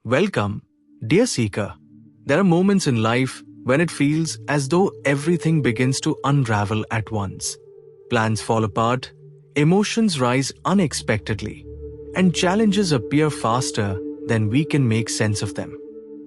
Welcome, dear seeker. There are moments in life when it feels as though everything begins to unravel at once. Plans fall apart, emotions rise unexpectedly, and challenges appear faster than we can make sense of them.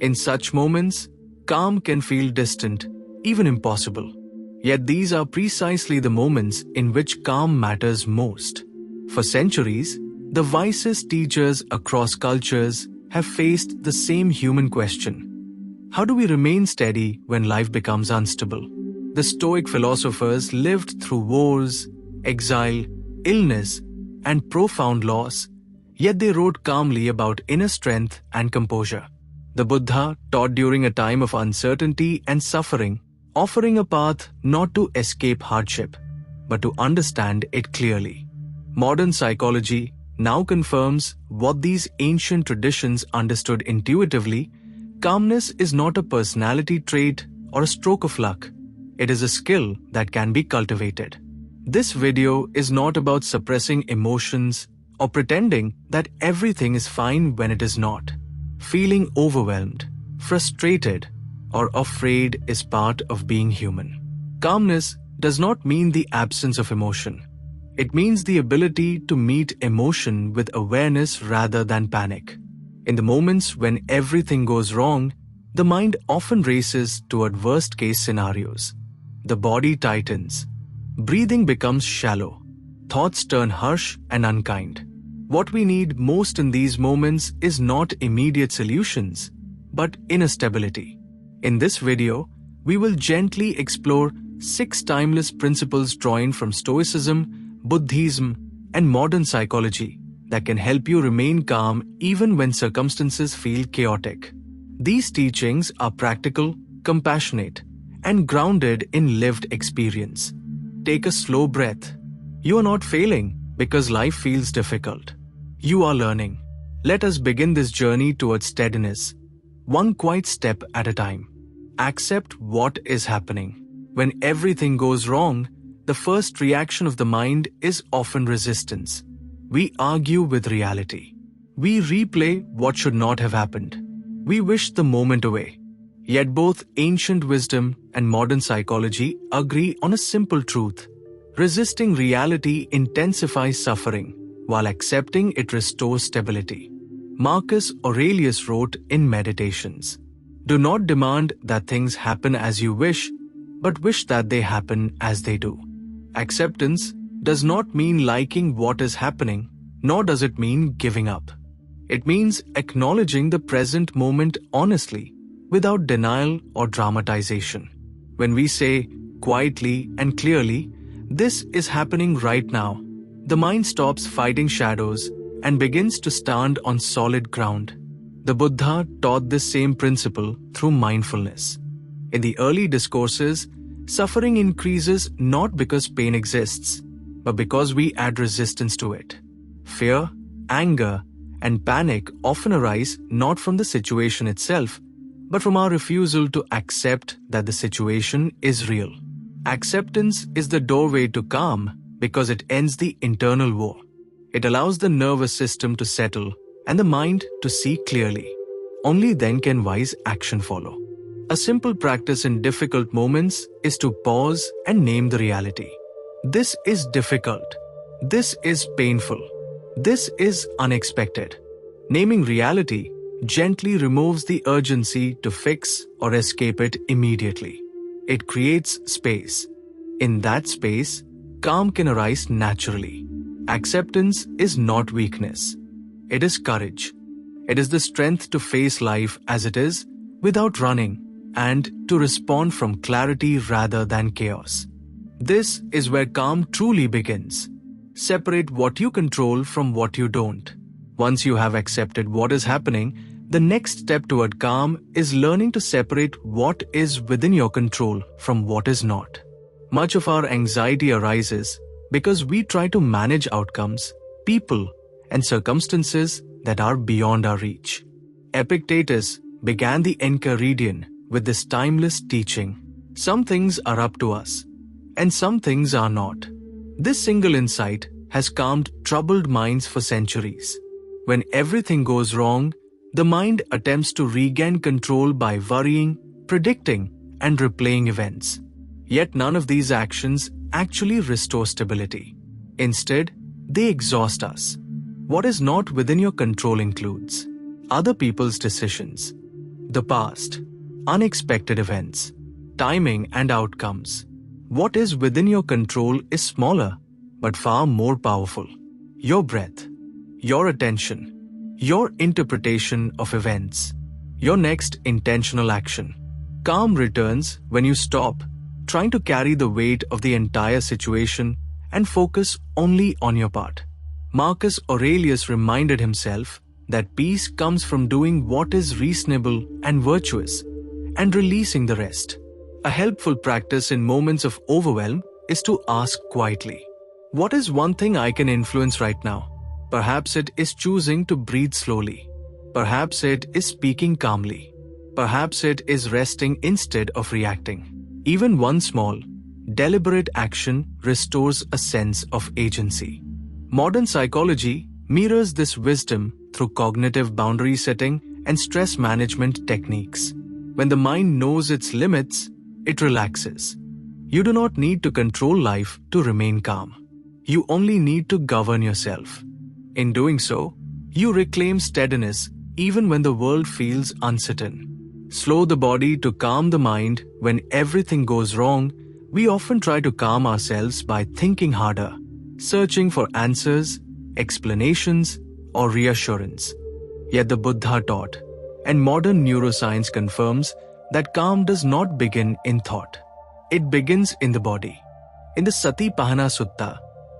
In such moments, calm can feel distant, even impossible. Yet these are precisely the moments in which calm matters most. For centuries, the wisest teachers across cultures have faced the same human question. How do we remain steady when life becomes unstable? The Stoic philosophers lived through wars, exile, illness, and profound loss, yet they wrote calmly about inner strength and composure. The Buddha taught during a time of uncertainty and suffering, offering a path not to escape hardship, but to understand it clearly. Modern psychology now confirms what these ancient traditions understood intuitively. Calmness is not a personality trait or a stroke of luck. It is a skill that can be cultivated. This video is not about suppressing emotions or pretending that everything is fine when it is not. Feeling overwhelmed, frustrated, or afraid is part of being human. Calmness does not mean the absence of emotion. It means the ability to meet emotion with awareness rather than panic. In the moments when everything goes wrong, the mind often races toward worst-case scenarios. The body tightens. Breathing becomes shallow. Thoughts turn harsh and unkind. What we need most in these moments is not immediate solutions, but inner stability. In this video, we will gently explore 6 timeless principles drawn from Stoicism, Buddhism, and modern psychology that can help you remain calm even when circumstances feel chaotic. These teachings are practical, compassionate, and grounded in lived experience. Take a slow breath. You are not failing because life feels difficult. You are learning. Let us begin this journey towards steadiness, one quiet step at a time. Accept what is happening. When everything goes wrong, the first reaction of the mind is often resistance. We argue with reality. We replay what should not have happened. We wish the moment away. Yet both ancient wisdom and modern psychology agree on a simple truth. Resisting reality intensifies suffering, while accepting it restores stability. Marcus Aurelius wrote in Meditations, "Do not demand that things happen as you wish, but wish that they happen as they do." Acceptance does not mean liking what is happening, nor does it mean giving up. It means acknowledging the present moment honestly, without denial or dramatization. When we say quietly and clearly, "This is happening right now," the mind stops fighting shadows and begins to stand on solid ground. The Buddha taught this same principle through mindfulness. In the early discourses, suffering increases not because pain exists, but because we add resistance to it. Fear, anger, and panic often arise not from the situation itself, but from our refusal to accept that the situation is real. Acceptance is the doorway to calm because it ends the internal war. It allows the nervous system to settle and the mind to see clearly. Only then can wise action follow. A simple practice in difficult moments is to pause and name the reality. This is difficult. This is painful. This is unexpected. Naming reality gently removes the urgency to fix or escape it immediately. It creates space. In that space, calm can arise naturally. Acceptance is not weakness. It is courage. It is the strength to face life as it is without running, and to respond from clarity rather than chaos. This is where calm truly begins. Separate what you control from what you don't. Once you have accepted what is happening, the next step toward calm is learning to separate what is within your control from what is not. Much of our anxiety arises because we try to manage outcomes, people, and circumstances that are beyond our reach. Epictetus began the Enchiridion with this timeless teaching. Some things are up to us, and some things are not. This single insight has calmed troubled minds for centuries. When everything goes wrong, The mind attempts to regain control by worrying, predicting, and replaying events. Yet none of these actions actually restore stability. Instead, they exhaust us. What is not within your control includes other people's decisions, the past, unexpected events, timing and outcomes. What is within your control is smaller, but far more powerful. Your breath, your attention, your interpretation of events, your next intentional action. Calm returns when you stop trying to carry the weight of the entire situation and focus only on your part. Marcus Aurelius reminded himself that peace comes from doing what is reasonable and virtuous and releasing the rest. A helpful practice in moments of overwhelm is to ask quietly, what is one thing I can influence right now? Perhaps it is choosing to breathe slowly. Perhaps it is speaking calmly. Perhaps it is resting instead of reacting. Even one small, deliberate action restores a sense of agency. Modern psychology mirrors this wisdom through cognitive boundary setting and stress management techniques. When the mind knows its limits, it relaxes. You do not need to control life to remain calm. You only need to govern yourself. In doing so, you reclaim steadiness even when the world feels uncertain. Slow the body to calm the mind. When everything goes wrong, we often try to calm ourselves by thinking harder, searching for answers, explanations, or reassurance. Yet the Buddha taught, and modern neuroscience confirms, that calm does not begin in thought. It begins in the body. In the Satipatthana Sutta,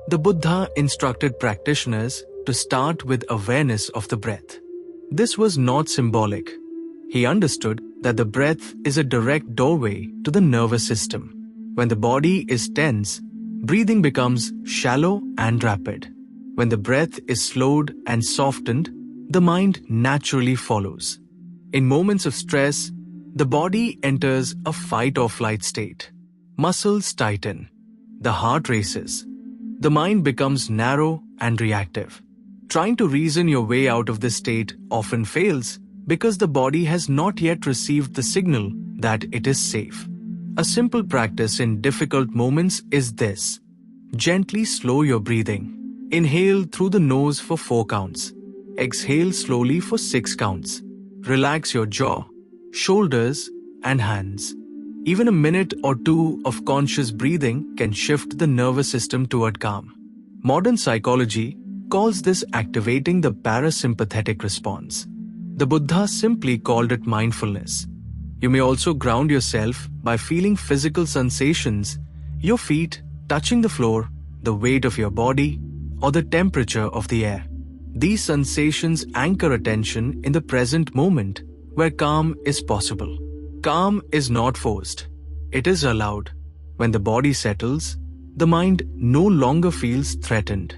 the Buddha instructed practitioners to start with awareness of the breath. This was not symbolic. He understood that the breath is a direct doorway to the nervous system. When the body is tense, breathing becomes shallow and rapid. When the breath is slowed and softened, the mind naturally follows. In moments of stress, the body enters a fight-or-flight state. Muscles tighten. The heart races. The mind becomes narrow and reactive. Trying to reason your way out of this state often fails because the body has not yet received the signal that it is safe. A simple practice in difficult moments is this. Gently slow your breathing. Inhale through the nose for 4 counts. Exhale slowly for 6 counts. Relax your jaw, shoulders, and hands. Even a minute or 2 of conscious breathing can shift the nervous system toward calm. Modern psychology calls this activating the parasympathetic response. The Buddha simply called it mindfulness. You may also ground yourself by feeling physical sensations, your feet touching the floor, the weight of your body, or the temperature of the air. These sensations anchor attention in the present moment, where calm is possible. Calm is not forced. It is allowed. When the body settles, the mind no longer feels threatened.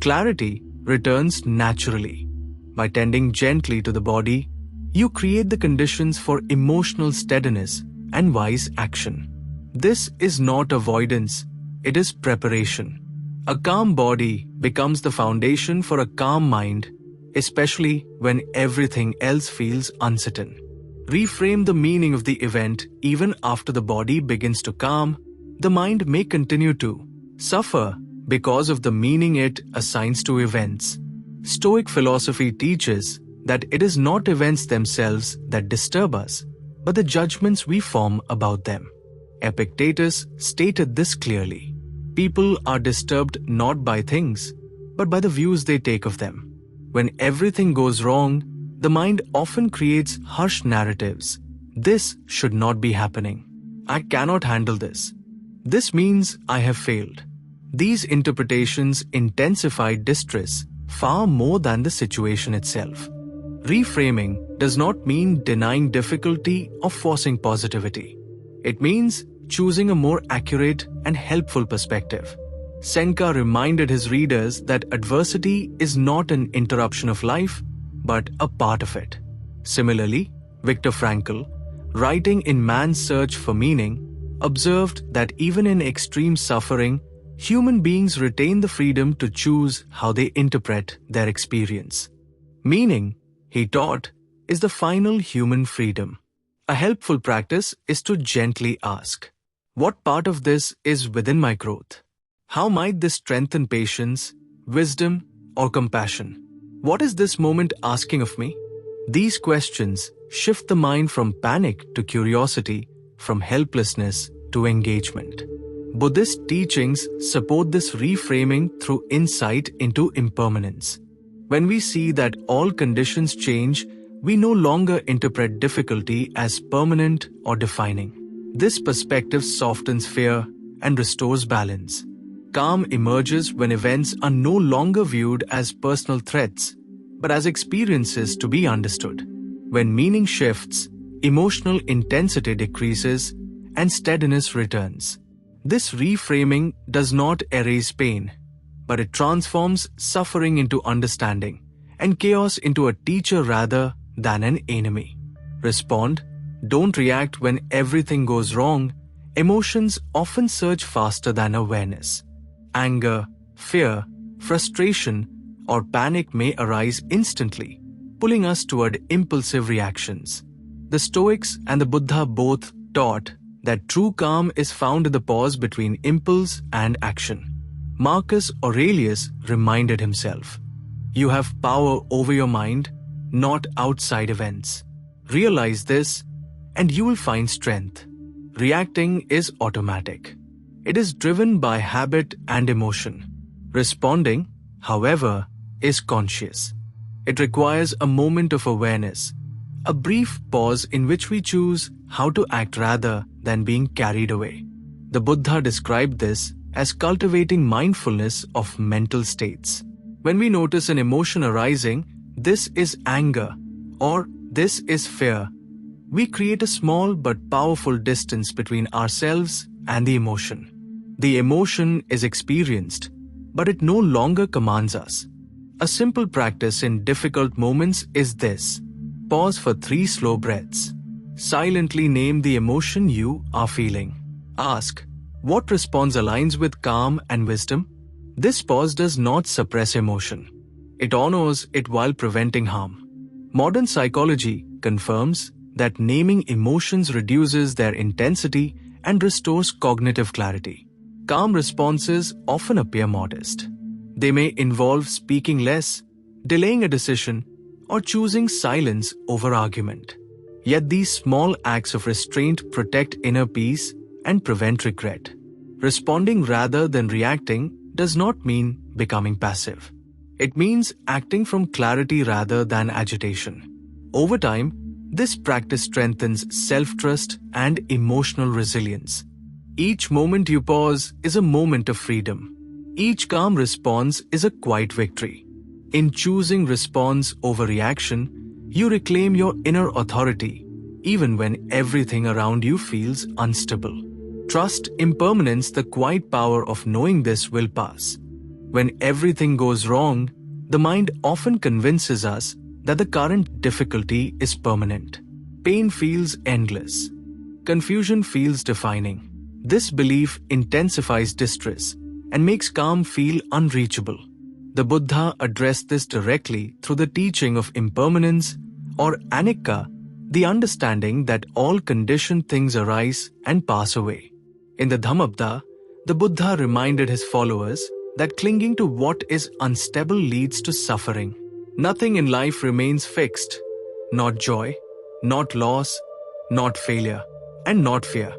Clarity returns naturally. By tending gently to the body, you create the conditions for emotional steadiness and wise action. This is not avoidance, it is preparation. A calm body becomes the foundation for a calm mind, especially when everything else feels uncertain. Reframe the meaning of the event. Even after the body begins to calm, the mind may continue to suffer because of the meaning it assigns to events. Stoic philosophy teaches that it is not events themselves that disturb us, but the judgments we form about them. Epictetus stated this clearly. People are disturbed not by things, but by the views they take of them. When everything goes wrong, the mind often creates harsh narratives. This should not be happening. I cannot handle this. This means I have failed. These interpretations intensify distress far more than the situation itself. Reframing does not mean denying difficulty or forcing positivity. It means choosing a more accurate and helpful perspective. Seneca reminded his readers that adversity is not an interruption of life, but a part of it. Similarly, Viktor Frankl, writing in Man's Search for Meaning, observed that even in extreme suffering, human beings retain the freedom to choose how they interpret their experience. Meaning, he taught, is the final human freedom. A helpful practice is to gently ask, what part of this is within my growth? How might this strengthen patience, wisdom, or compassion? What is this moment asking of me? These questions shift the mind from panic to curiosity, from helplessness to engagement. Buddhist teachings support this reframing through insight into impermanence. When we see that all conditions change, we no longer interpret difficulty as permanent or defining. This perspective softens fear and restores balance. Calm emerges when events are no longer viewed as personal threats, but as experiences to be understood. When meaning shifts, emotional intensity decreases and steadiness returns. This reframing does not erase pain, but it transforms suffering into understanding and chaos into a teacher rather than an enemy. Respond, don't react when everything goes wrong. Emotions often surge faster than awareness. Anger, fear, frustration, or panic may arise instantly, pulling us toward impulsive reactions. The Stoics and the Buddha both taught that true calm is found in the pause between impulse and action. Marcus Aurelius reminded himself, "You have power over your mind, not outside events. Realize this, and you will find strength." Reacting is automatic. It is driven by habit and emotion. Responding, however, is conscious. It requires a moment of awareness, a brief pause in which we choose how to act rather than being carried away. The Buddha described this as cultivating mindfulness of mental states. When we notice an emotion arising, this is anger, or this is fear, we create a small but powerful distance between ourselves and the emotion. The emotion is experienced, but it no longer commands us. A simple practice in difficult moments is this. Pause for 3 slow breaths. Silently name the emotion you are feeling. Ask, what response aligns with calm and wisdom? This pause does not suppress emotion. It honors it while preventing harm. Modern psychology confirms that naming emotions reduces their intensity and restores cognitive clarity. Calm responses often appear modest. They may involve speaking less, delaying a decision, or choosing silence over argument. Yet these small acts of restraint protect inner peace and prevent regret. Responding rather than reacting does not mean becoming passive. It means acting from clarity rather than agitation. Over time, this practice strengthens self-trust and emotional resilience. Each moment you pause is a moment of freedom. Each calm response is a quiet victory. In choosing response over reaction, you reclaim your inner authority, even when everything around you feels unstable. Trust impermanence, the quiet power of knowing this will pass. When everything goes wrong, the mind often convinces us that the current difficulty is permanent. Pain feels endless. Confusion feels defining. This belief intensifies distress and makes calm feel unreachable. The Buddha addressed this directly through the teaching of impermanence, or anicca, the understanding that all conditioned things arise and pass away. In the Dhammapada, the Buddha reminded his followers that clinging to what is unstable leads to suffering. Nothing in life remains fixed, not joy, not loss, not failure, and not fear.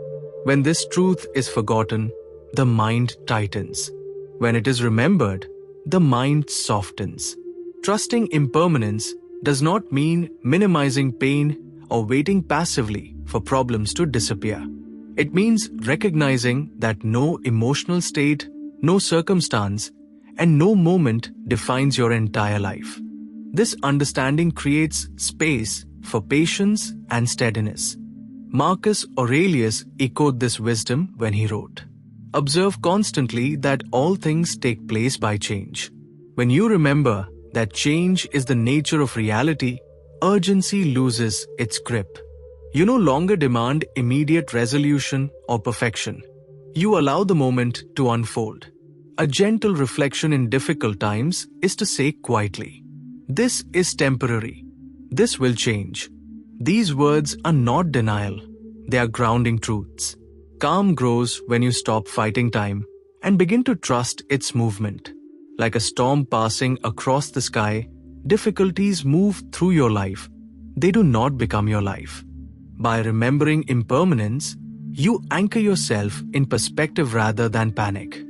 When this truth is forgotten, the mind tightens. When it is remembered, the mind softens. Trusting impermanence does not mean minimizing pain or waiting passively for problems to disappear. It means recognizing that no emotional state, no circumstance, and no moment defines your entire life. This understanding creates space for patience and steadiness. Marcus Aurelius echoed this wisdom when he wrote, "Observe constantly that all things take place by change." When you remember that change is the nature of reality, urgency loses its grip. You no longer demand immediate resolution or perfection. You allow the moment to unfold. A gentle reflection in difficult times is to say quietly, "This is temporary. This will change. These words are not denial, they are grounding truths. Calm grows when you stop fighting time and begin to trust its movement. Like a storm passing across the sky, difficulties move through your life. They do not become your life. By remembering impermanence, you anchor yourself in perspective rather than panic.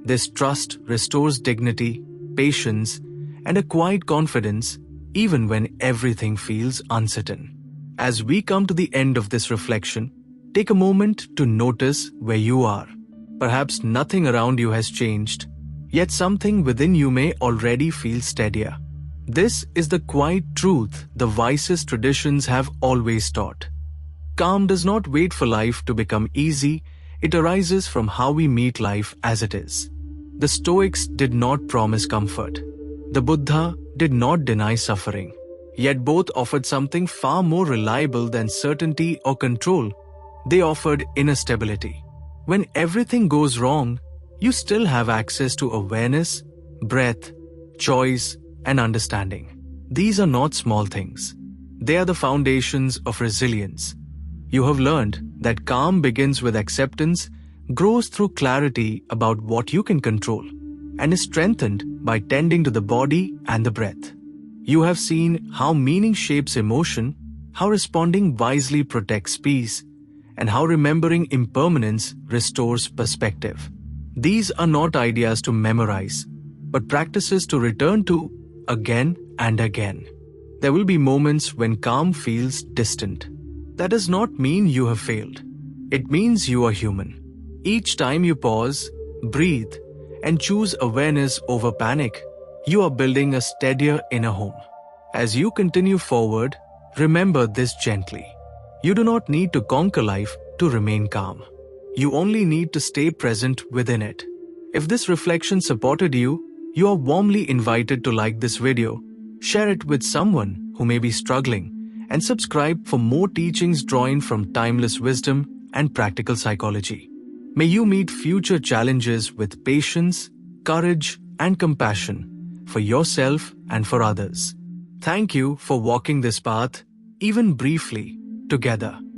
This trust restores dignity, patience, and a quiet confidence even when everything feels uncertain. As we come to the end of this reflection, take a moment to notice where you are. Perhaps nothing around you has changed, yet something within you may already feel steadier. This is the quiet truth the wisest traditions have always taught. Calm does not wait for life to become easy, it arises from how we meet life as it is. The Stoics did not promise comfort. The Buddha did not deny suffering. Yet both offered something far more reliable than certainty or control. They offered inner stability. When everything goes wrong, you still have access to awareness, breath, choice, and understanding. These are not small things. They are the foundations of resilience. You have learned that calm begins with acceptance, grows through clarity about what you can control, and is strengthened by tending to the body and the breath. You have seen how meaning shapes emotion, how responding wisely protects peace, and how remembering impermanence restores perspective. These are not ideas to memorize, but practices to return to again and again. There will be moments when calm feels distant. That does not mean you have failed. It means you are human. Each time you pause, breathe, and choose awareness over panic, you are building a steadier inner home. As you continue forward, remember this gently. You do not need to conquer life to remain calm. You only need to stay present within it. If this reflection supported you, you are warmly invited to like this video, share it with someone who may be struggling, and subscribe for more teachings drawn from timeless wisdom and practical psychology. May you meet future challenges with patience, courage, and compassion for yourself and for others. Thank you for walking this path, even briefly, together.